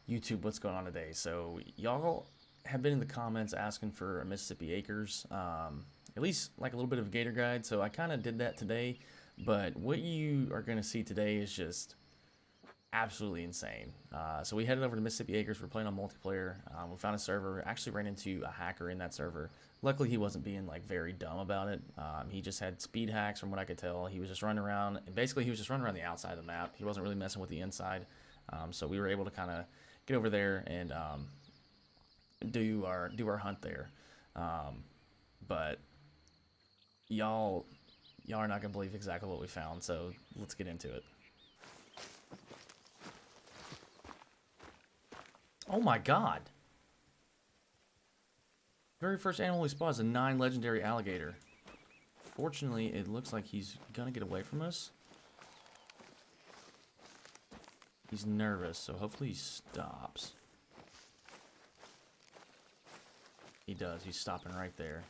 YouTube, what's going on today? So y'all have been in the comments asking for a Mississippi Acres, at least like a little bit of a gator guide. So I kind of did that today, but what you are going to see today is just absolutely insane. So we headed over to Mississippi Acres. We're playing on multiplayer. We found a server. Actually ran into a hacker in that server. Luckily, he wasn't being like very dumb about it. He just had speed hacks, from what I could tell. He was just running around, and basically he was just running around the outside of the map. He wasn't really messing with the inside. So we were able to kind of get over there and do our hunt there. But y'all are not gonna believe exactly what we found. So let's get into it. Oh my god! Very first animal we spot is a 9 legendary alligator. Fortunately, it looks like he's gonna get away from us. He's nervous, so hopefully he stops. He does. He's stopping right there.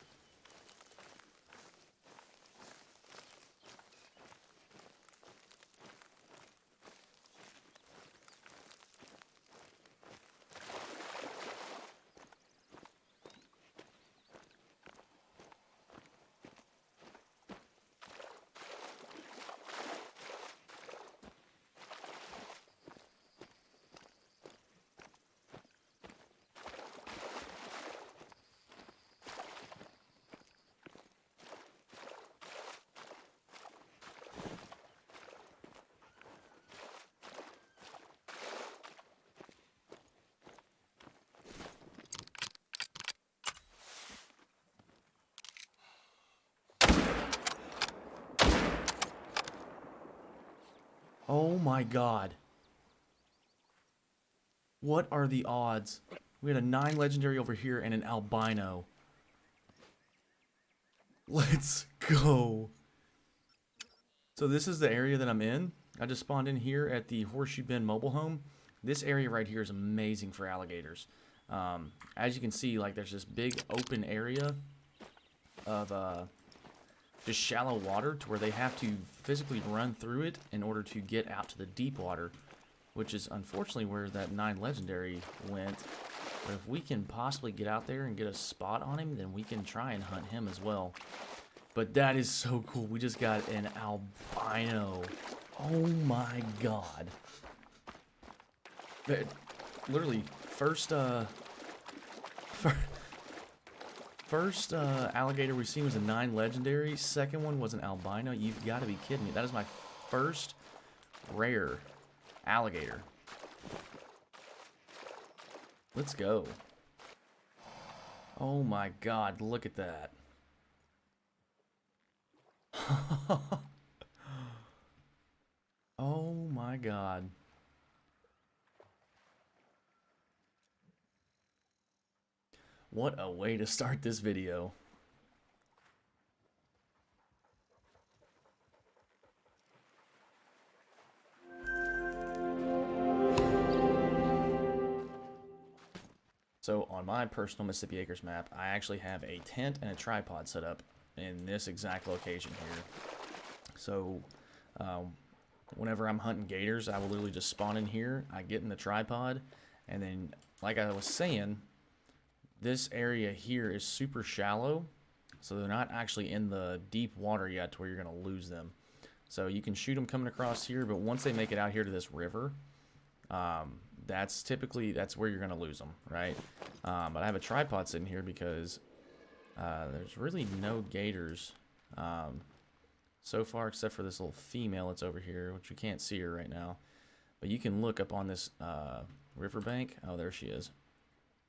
Oh my god. What are the odds? We had a 9 legendary over here and an albino. Let's go. So this is the area that I'm in. I just spawned in here at the Horseshoe Bend mobile home. This area right here is amazing for alligators. As you can see, like there's this big open area of just shallow water to where they have to physically run through it in order to get out to the deep water, which is unfortunately where that 9 legendary went. But if we can possibly get out there and get a spot on him, then we can try and hunt him as well. But that is so cool. We just got an albino. Oh my god. Literally, first alligator we've seen was a 9 legendary. Second one was an albino. You've got to be kidding me. That is my first rare alligator. Let's go. Oh my god, look at that. Oh my god. What a way to start this video. So on my personal Mississippi Acres map, I actually have a tent and a tripod set up in this exact location here. So whenever I'm hunting gators, I will literally just spawn in here, I get in the tripod, and then like I was saying, this area here is super shallow, so they're not actually in the deep water yet to where you're going to lose them. So you can shoot them coming across here, but once they make it out here to this river, that's where you're going to lose them, right? But I have a tripod sitting here because there's really no gators so far, except for this little female that's over here, which we can't see her right now. But you can look up on this riverbank. Oh, there she is.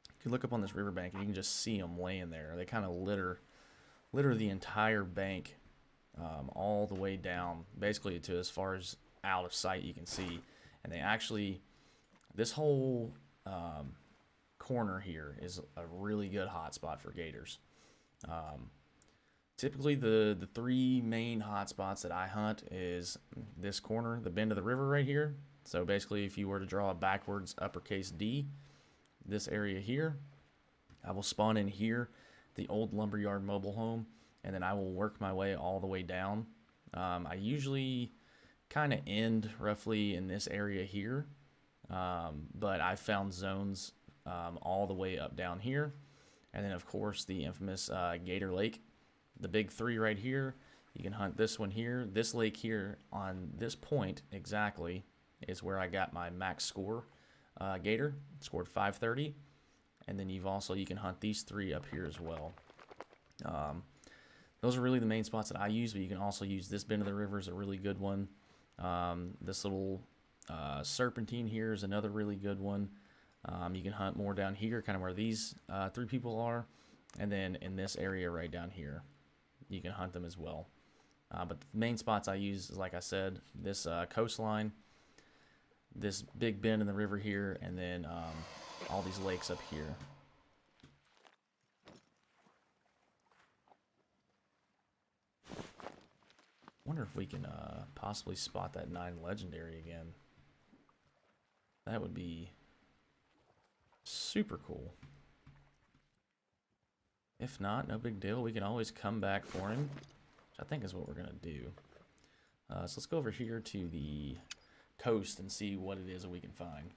You can look up on this riverbank and you can just see them laying there. They kind of litter the entire bank all the way down, basically to as far as out of sight you can see. And they actually, this whole corner here is a really good hotspot for gators. Typically the 3 main hotspots that I hunt is this corner, the bend of the river right here. So basically if you were to draw a backwards uppercase D, this area here, I will spawn in here, the old lumberyard mobile home, and then I will work my way all the way down. I usually kind of end roughly in this area here, But I found zones all the way up down here. And then, of course, the infamous Gator Lake. The big three right here. You can hunt this one here. This lake here on this point exactly is where I got my max score gator. Scored 530. And then you can hunt these three up here as well. Those are really the main spots that I use, but you can also use this bend of the river is a really good one. This little serpentine here is another really good one. You can hunt more down here, kind of where these three people are. And then in this area right down here, you can hunt them as well. But the main spots I use is, like I said, this coastline, this big bend in the river here, and then all these lakes up here. Wonder if we can possibly spot that 9 legendary again. That would be super cool. If not, no big deal. We can always come back for him, which I think is what we're going to do. So let's go over here to the coast and see what it is that we can find.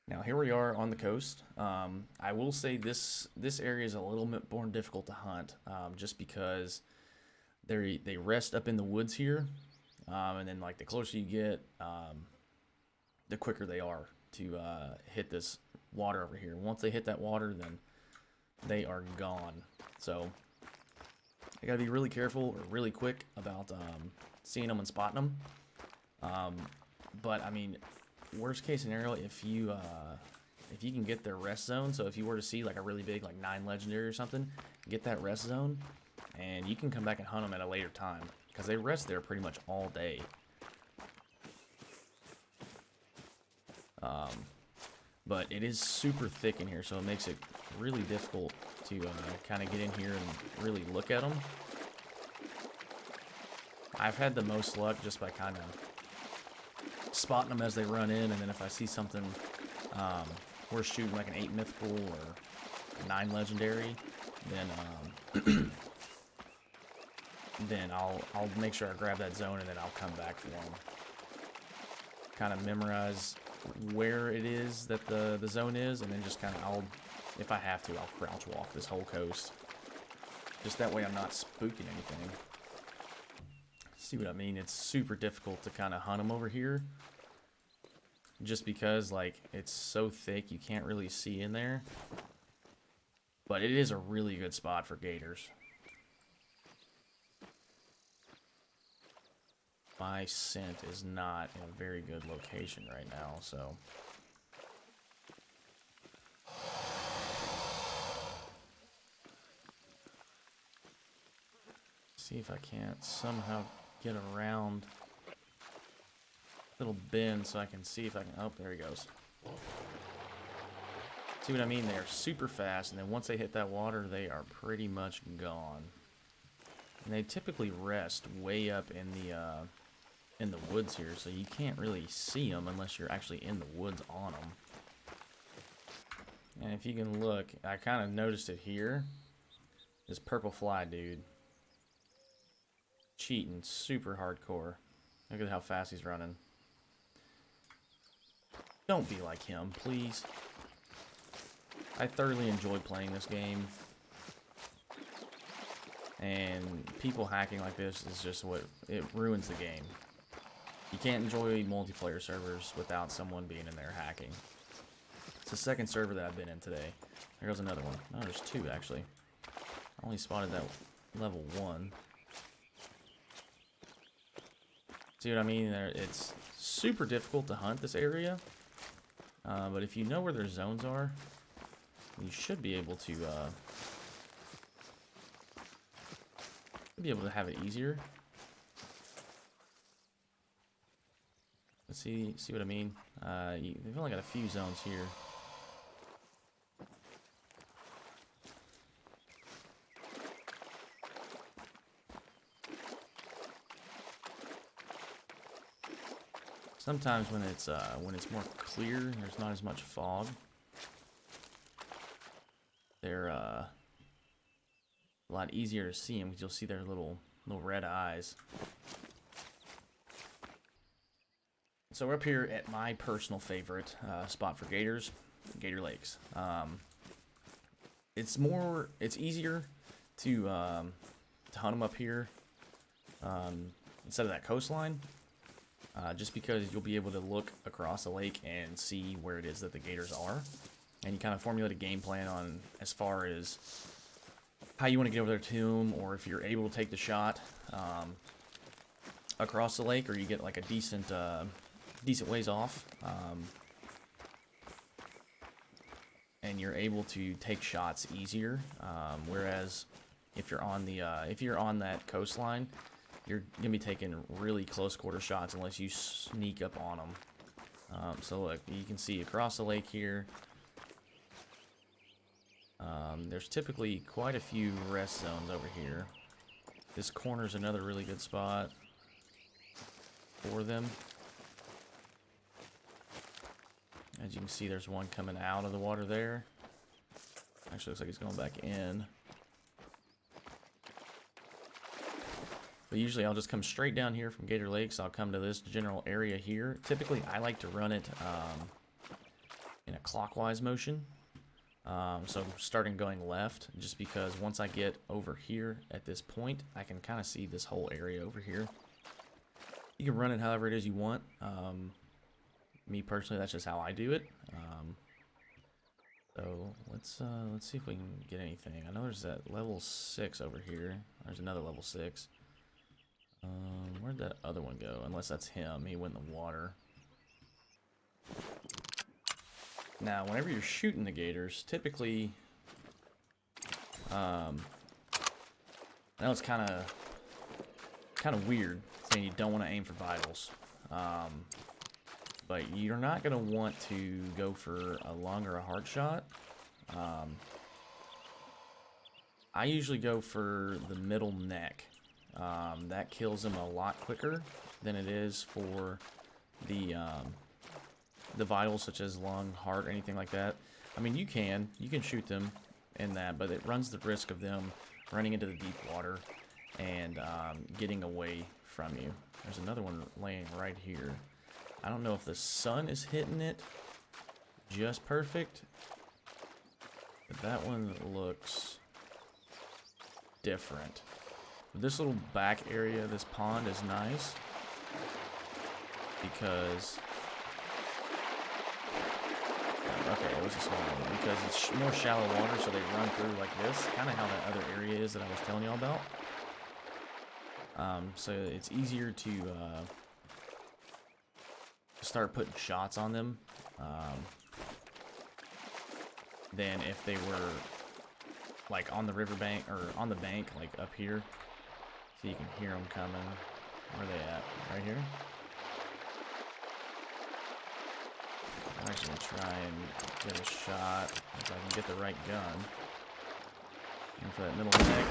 Now, here we are on the coast. I will say this area is a little bit more difficult to hunt, just because they rest up in the woods here, and then like the closer you get, the quicker they are to hit this water over here. Once they hit that water, then they are gone. So you gotta be really careful or really quick about seeing them and spotting them. But I mean, worst case scenario, if you can get their rest zone, so if you were to see like a really big like 9 legendary or something, get that rest zone, and you can come back and hunt them at a later time because they rest there pretty much all day. But it is super thick in here, so it makes it really difficult to kind of get in here and really look at them. I've had the most luck just by kind of spotting them as they run in, and then if I see something, we're shooting like an 8 mythical or 9 legendary, then then I'll make sure I grab that zone, and then I'll come back for them. Kind of memorize where it is that the zone is, and then just kind of if I have to, I'll crouch walk this whole coast. Just that way I'm not spooking anything. See what I mean? It's super difficult to kind of hunt them over here, just because like it's so thick you can't really see in there. But it is a really good spot for gators. My scent is not in a very good location right now, so see if I can't somehow get around little bend so I can see if I can. Oh, there he goes. See what I mean? They are super fast, and then once they hit that water, they are pretty much gone. And they typically rest way up in the woods here, so you can't really see them unless you're actually in the woods on them. And if you can look, I kind of noticed it here. This purple fly dude. Cheating super hardcore. Look at how fast he's running. Don't be like him, please. I thoroughly enjoy playing this game. And people hacking like this is just it ruins the game. You can't enjoy multiplayer servers without someone being in there hacking. It's the second server that I've been in today. There goes another one. Oh, there's 2 actually. I only spotted that level 1. See what I mean? It's super difficult to hunt this area. But if you know where their zones are, you should be able to have it easier. Let's see what I mean. They've only got a few zones here. Sometimes when it's more clear, there's not as much fog. They're a lot easier to see them because you'll see their little red eyes. So we're up here at my personal favorite spot for gators, Gator Lakes. It's easier to hunt them up here instead of that coastline, just because you'll be able to look across the lake and see where it is that the gators are, and you kind of formulate a game plan on as far as how you want to get over there to them, or if you're able to take the shot across the lake, or you get like a decent ways off, and you're able to take shots easier. Whereas if you're on that coastline, you're gonna be taking really close quarter shots unless you sneak up on them. So look, you can see across the lake here. There's typically quite a few rest zones over here. This corner's another really good spot for them. As you can see, there's one coming out of the water there. Actually, looks like he's going back in. But usually I'll just come straight down here from Gator Lakes. I'll come to this general area here. Typically, I like to run it in a clockwise motion. So starting going left, just because once I get over here at this point, I can kind of see this whole area over here. You can run it however it is you want. Me personally, that's just how I do it. So let's see if we can get anything. I know there's that level 6 over here. There's another level 6. Where'd that other one go? Unless that's him. He went in the water. Now, whenever you're shooting the gators, typically, I know it's kind of weird saying you don't want to aim for vitals, but you're not going to want to go for a lung or a heart shot. I usually go for the middle neck. That kills them a lot quicker than it is for the vitals, such as lung, heart, anything like that. I mean, you can shoot them in that, but it runs the risk of them running into the deep water and getting away from you. There's another one laying right here. I don't know if the sun is hitting it just perfect, but that one looks different. This little back area of this pond is nice because okay, it was a small one because it's more shallow water, so they run through like this, kind of how that other area is that I was telling y'all about. So it's easier to start putting shots on them than if they were like on the riverbank or on the bank, like up here. So you can hear them coming. Where are they at? Right here? I'm actually going to try and get a shot if I can get the right gun. And for that middle neck.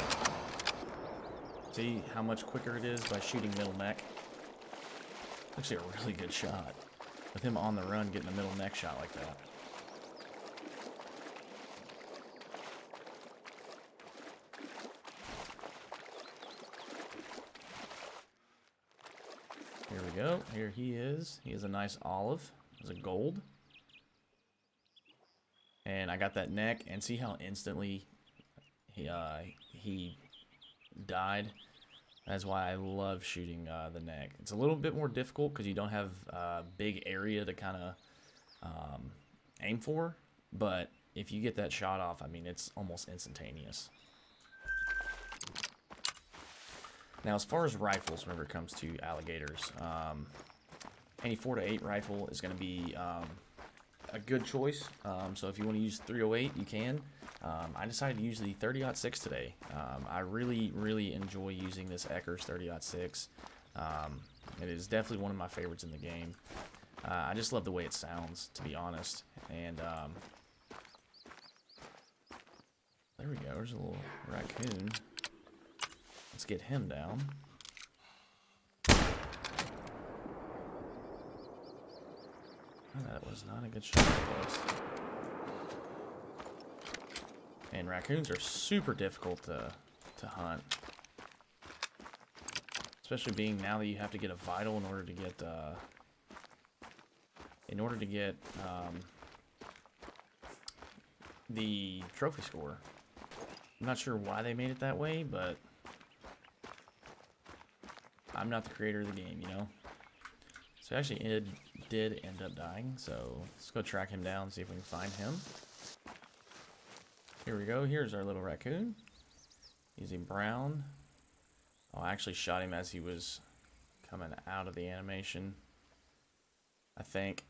See how much quicker it is by shooting middle neck? Actually a really good shot. With him on the run getting a middle neck shot like that. Here we go. Here he is. He is a nice olive. It's a gold. And I got that neck, and see how instantly he died? That's why I love shooting the neck. It's a little bit more difficult because you don't have a big area to kind of aim for, but if you get that shot off, I mean, it's almost instantaneous. Now, as far as rifles, whenever it comes to alligators, any 4.8 rifle is going to be a good choice. So if you want to use 308, you can. I decided to use the 30-06 today. I really enjoy using this Ecker's 30-06. It is definitely one of my favorites in the game. I just love the way it sounds, to be honest. And there we go. There's a little raccoon. Let's get him down. That was not a good shot for us. And raccoons are super difficult to hunt. Especially being now that you have to get a vital in order to get in order to get the trophy score. I'm not sure why they made it that way, but I'm not the creator of the game, you know? So actually it did end up dying, so let's go track him down and see if we can find him. Here we go, here's our little raccoon. He's in brown. Oh, I actually shot him as he was coming out of the animation, I think.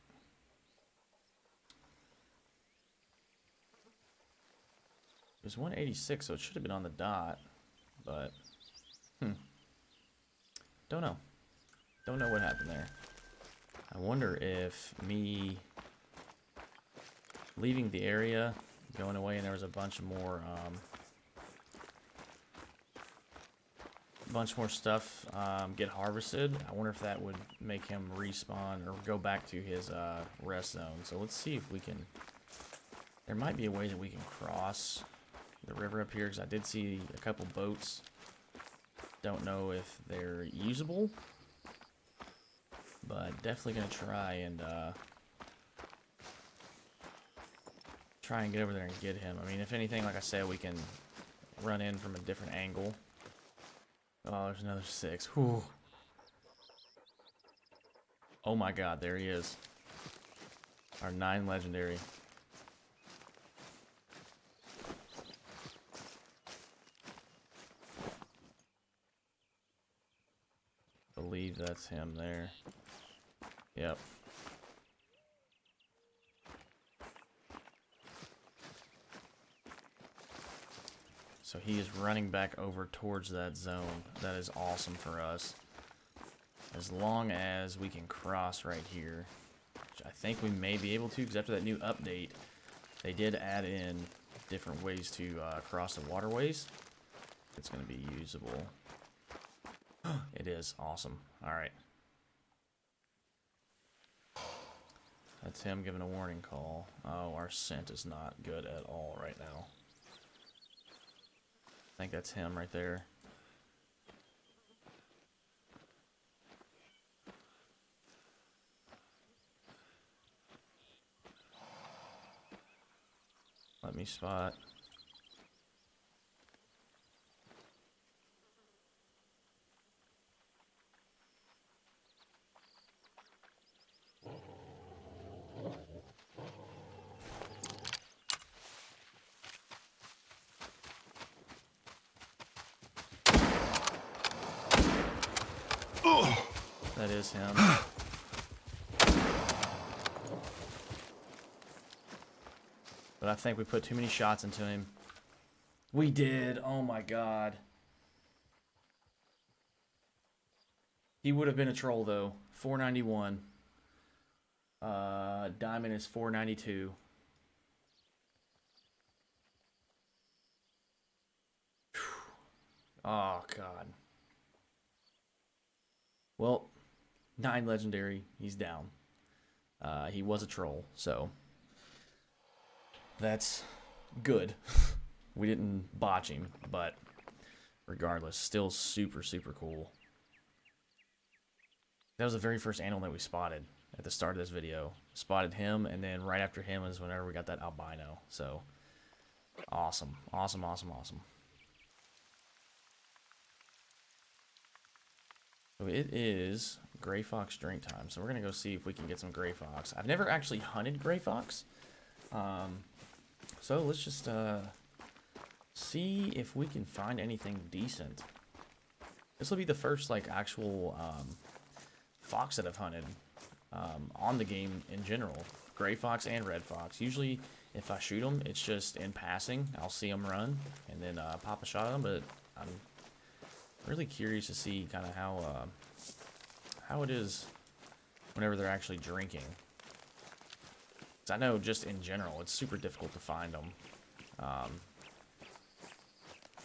It was 186, so it should have been on the dot, but don't know. Don't know what happened there. I wonder if me leaving the area, going away, and there was a bunch more stuff get harvested. I wonder if that would make him respawn or go back to his rest zone. So let's see if we can. There might be a way that we can cross the river up here, because I did see a couple boats. Don't know if they're usable, but definitely gonna try and get over there and get him. I mean, if anything, like I said, we can run in from a different angle. Oh, there's another 6. Whew. Oh my god, there he is. Our 9 legendary. I believe that's him there. Yep. So he is running back over towards that zone. That is awesome for us. As long as we can cross right here, which I think we may be able to, because after that new update, they did add in different ways to cross the waterways. It's going to be usable. It is awesome. All right. That's him giving a warning call. Oh, our scent is not good at all right now. I think that's him right there. Let me spot. That is him. But I think we put too many shots into him. We did. Oh my god. He would have been a troll though. 491. Diamond is 492. Oh god. Well, 9 legendary. He's down. He was a troll, so that's good. We didn't botch him, but regardless, still super, super cool. That was the very first animal that we spotted at the start of this video. Spotted him, and then right after him is whenever we got that albino. So, awesome. Awesome, awesome, awesome. So it is gray fox drink time. So we're going to go see if we can get some gray fox. I've never actually hunted gray fox. So let's just see if we can find anything decent. This will be the first like actual fox that I've hunted on the game in general. Gray fox and red fox. Usually if I shoot them, it's just in passing. I'll see them run and then pop a shot at them. But I'm really curious to see kind of how it is whenever they're actually drinking. 'Cause I know just in general, it's super difficult to find them.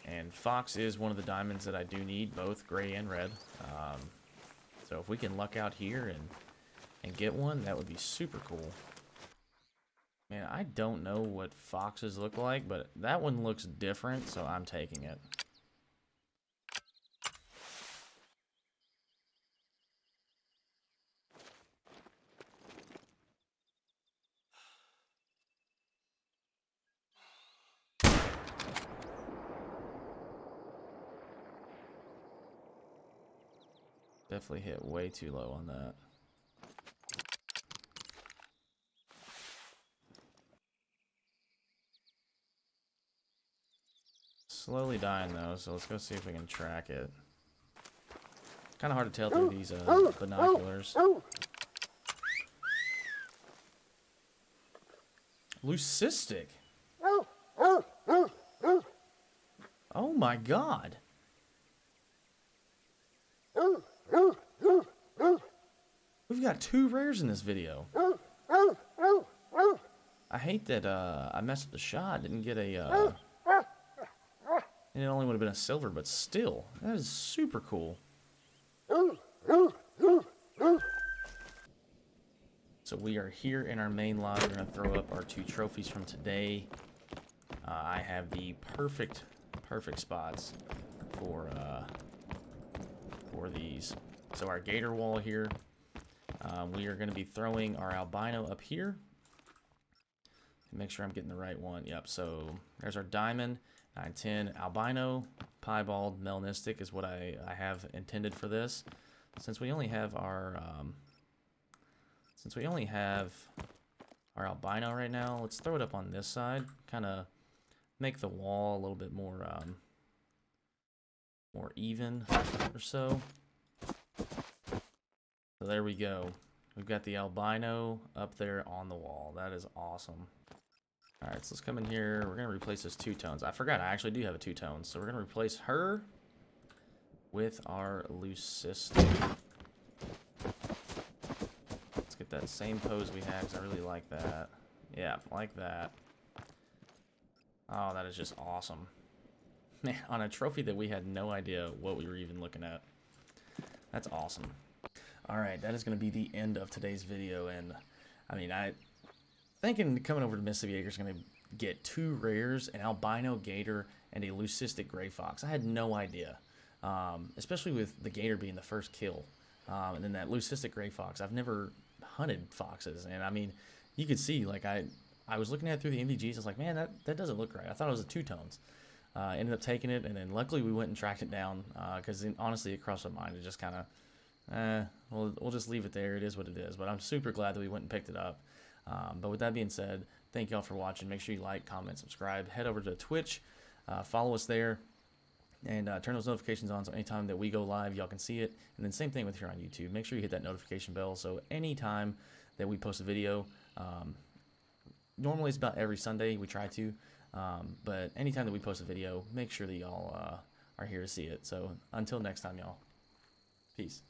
And fox is one of the diamonds that I do need, both gray and red. So if we can luck out here and get one, that would be super cool. Man, I don't know what foxes look like, but that one looks different, so I'm taking it. Definitely hit way too low on that. Slowly dying though, so let's go see if we can track it. Kind of hard to tell through these binoculars. Leucistic. Oh my god. We've got 2 rares in this video. I hate that I messed up the shot. Didn't get a and it only would have been a silver, but still, that is super cool. So we are here in our main lobby. We're going to throw up our 2 trophies from today. I have the perfect spots for these. So our gator wall here. We are going to be throwing our albino up here. Make sure I'm getting the right one. Yep, so there's our diamond, 910. Albino, piebald, melanistic is what I have intended for this. Since we only have our albino right now, let's throw it up on this side. Kind of make the wall a little bit more more even or so. So there we go. We've got the albino up there on the wall. That is awesome. All right, so let's come in here. We're going to replace this 2-tones. I forgot I actually do have a 2-tone. So we're going to replace her with our leucistic. Let's get that same pose we had because I really like that. Yeah, like that. Oh, that is just awesome. Man, on a trophy that we had no idea what we were even looking at. That's awesome. All right, that is going to be the end of today's video. And I mean, thinking coming over to Mississippi Acres is going to get 2 rares, an albino gator, and a leucistic gray fox. I had no idea, especially with the gator being the first kill. And then that leucistic gray fox. I've never hunted foxes. And I mean, you could see, like, I was looking at it through the MVGs. I was like, man, that doesn't look right. I thought it was a 2-tones. Ended up taking it, and then luckily we went and tracked it down because honestly, it crossed my mind. It just kind of, we'll just leave it there. It is what it is. But I'm super glad that we went and picked it up. But with that being said, thank y'all for watching. Make sure you like, comment, subscribe. Head over to Twitch. Follow us there. And turn those notifications on so anytime that we go live, y'all can see it. And then same thing with here on YouTube. Make sure you hit that notification bell so anytime that we post a video, normally it's about every Sunday we try to. But anytime that we post a video, make sure that y'all are here to see it. So until next time, y'all. Peace.